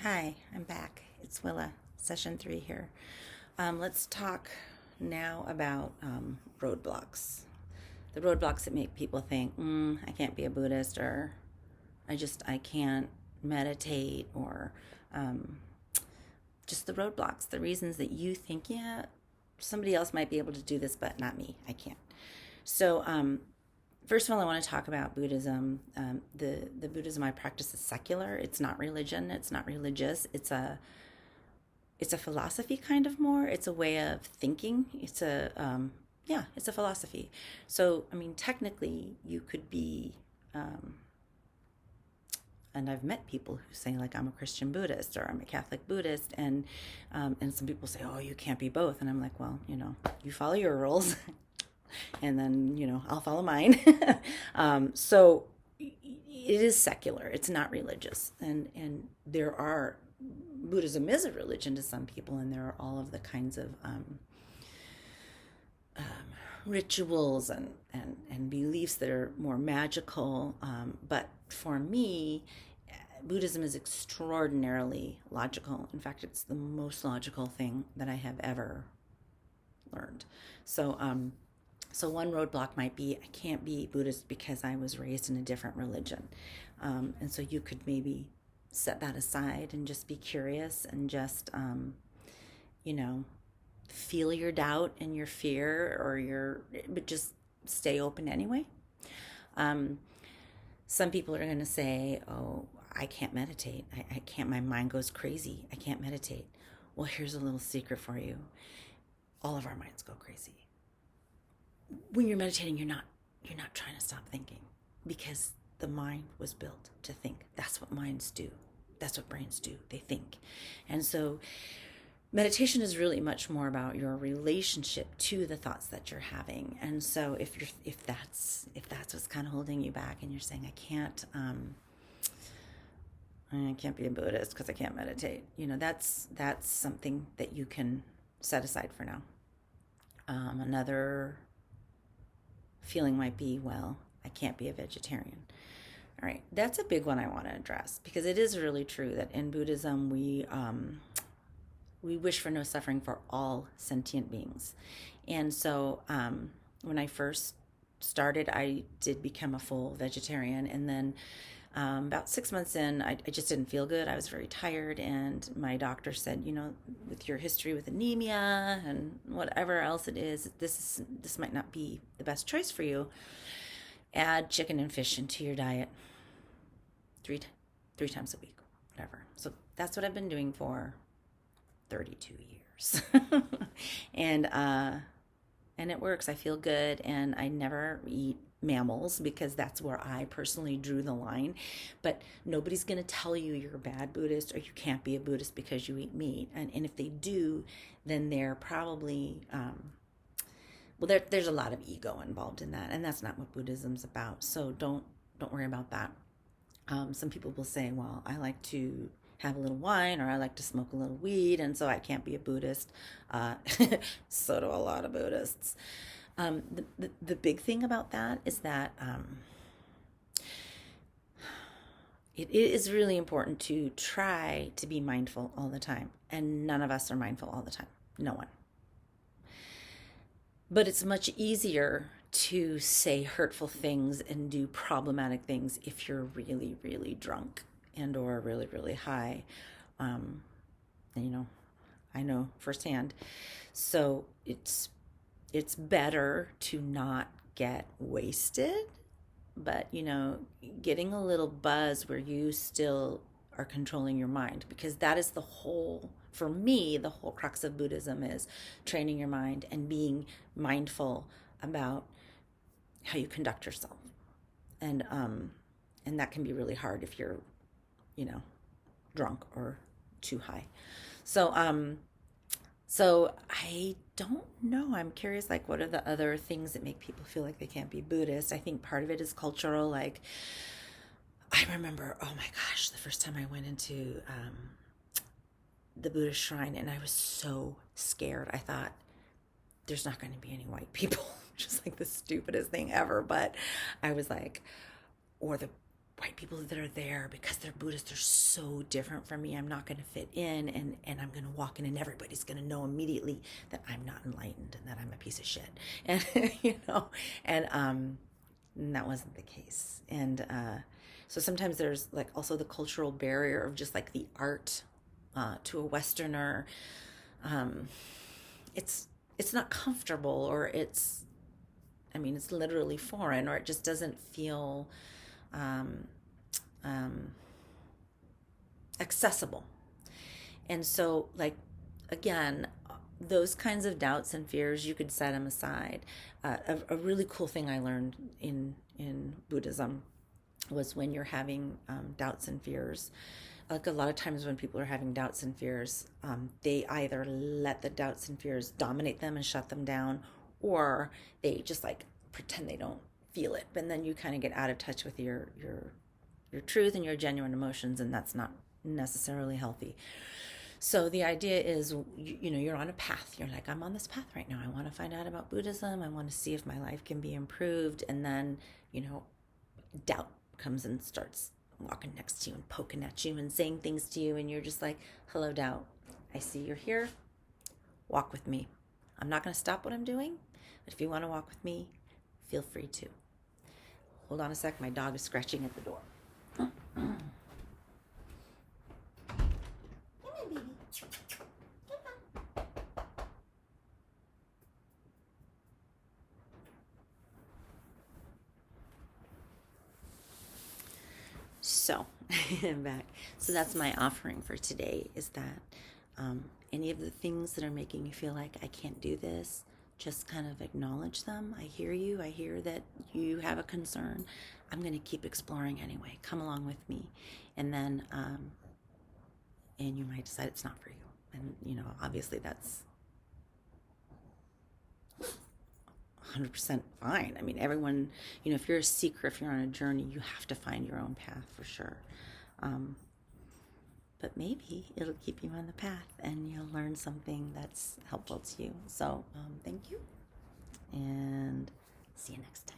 Hi, I'm back. It's Willa, session 3 here. Let's talk now about roadblocks. The roadblocks that make people think, I can't be a Buddhist, or I can't meditate, or um, just the roadblocks, the reasons that you think, yeah, somebody else might be able to do this, but not me. I can't. So, first of all, I want to talk about Buddhism. The Buddhism I practice is secular. It's not religion. It's not religious. It's a philosophy kind of more. It's a way of thinking. It's a philosophy. So I mean, technically, you could be. And I've met people who say like I'm a Christian Buddhist or I'm a Catholic Buddhist, and some people say, oh, you can't be both, and I'm like, well, you follow your rules, and then I'll follow mine. So it is secular. It's not religious, and there are Buddhism is a religion to some people, and there are all of the kinds of um, rituals and beliefs that are more magical. But for me, Buddhism is extraordinarily logical. In fact, it's the most logical thing that I have ever learned. So one roadblock might be I can't be Buddhist because I was raised in a different religion. And so you could maybe set that aside and just be curious and just, you know, feel your doubt and your fear but just stay open anyway. Um, some people are going to say, oh, I can't meditate. I can't, my mind goes crazy. I can't meditate. Well, here's a little secret for you. All of our minds go crazy. When you're meditating, you're not trying to stop thinking, because the mind was built to think. That's what minds do. That's what brains do. They think. And so meditation is really much more about your relationship to the thoughts that you're having. And so if that's what's kind of holding you back, and you're saying I can't be a Buddhist because I can't meditate, that's something that you can set aside for now. Another feeling might be, well, I can't be a vegetarian. All right, that's a big one I want to address, because it is really true that in Buddhism we wish for no suffering for all sentient beings. And so when I first started, I did become a full vegetarian, and then about 6 months in, I just didn't feel good. I was very tired, and my doctor said, with your history with anemia and whatever else it is, this might not be the best choice for you. Add chicken and fish into your diet three times a week, whatever. So that's what I've been doing for 32 years, and it works. I feel good, and I never eat mammals because that's where I personally drew the line. But nobody's going to tell you you're a bad Buddhist or you can't be a Buddhist because you eat meat. And if they do, then they're probably, there's a lot of ego involved in that. And that's not what Buddhism's about. So don't worry about that. Some people will say, well, I like to have a little wine, or I like to smoke a little weed, and so I can't be a Buddhist. So do a lot of Buddhists. The big thing about that is that it is really important to try to be mindful all the time, and none of us are mindful all the time. No one. But it's much easier to say hurtful things and do problematic things if you're really, really drunk and or really, really high. And, I know firsthand. So it's better to not get wasted, but getting a little buzz where you still are controlling your mind, because that is for me, the whole crux of Buddhism is training your mind and being mindful about how you conduct yourself. And that can be really hard if you're, drunk or too high. So I don't know. I'm curious, like, what are the other things that make people feel like they can't be Buddhist? I think part of it is cultural. Like, I remember, oh my gosh, the first time I went into the Buddhist shrine, and I was so scared. I thought, there's not going to be any white people, just like the stupidest thing ever. But I was like, or the white people that are there, because they're Buddhist, they're so different from me. I'm not going to fit in, and I'm going to walk in and everybody's going to know immediately that I'm not enlightened and that I'm a piece of shit. And, and that wasn't the case. And so sometimes there's like also the cultural barrier of just like the art to a Westerner. It's not comfortable, or it's literally foreign, or it just doesn't feel accessible. And so, like, again, those kinds of doubts and fears, you could set them aside. A really cool thing I learned in Buddhism was when you're having doubts and fears. Like a lot of times when people are having doubts and fears, they either let the doubts and fears dominate them and shut them down, or they just like pretend they don't feel it. And then you kind of get out of touch with your truth and your genuine emotions, and that's not necessarily healthy. So the idea is, you're on a path. You're like, I'm on this path right now. I want to find out about Buddhism. I want to see if my life can be improved. And then, doubt comes and starts walking next to you and poking at you and saying things to you. And you're just like, hello, doubt. I see you're here. Walk with me. I'm not going to stop what I'm doing. But if you want to walk with me, feel free to. Hold on a sec. My dog is scratching at the door. So, I'm back. So that's my offering for today, is that any of the things that are making you feel like I can't do this, just kind of acknowledge them. I hear you. I hear that you have a concern. I'm going to keep exploring anyway. Come along with me. And then, and you might decide it's not for you. And, obviously that's 100% fine. I mean, everyone, if you're a seeker, if you're on a journey, you have to find your own path for sure. But maybe it'll keep you on the path and you'll learn something that's helpful to you. So thank you, and see you next time.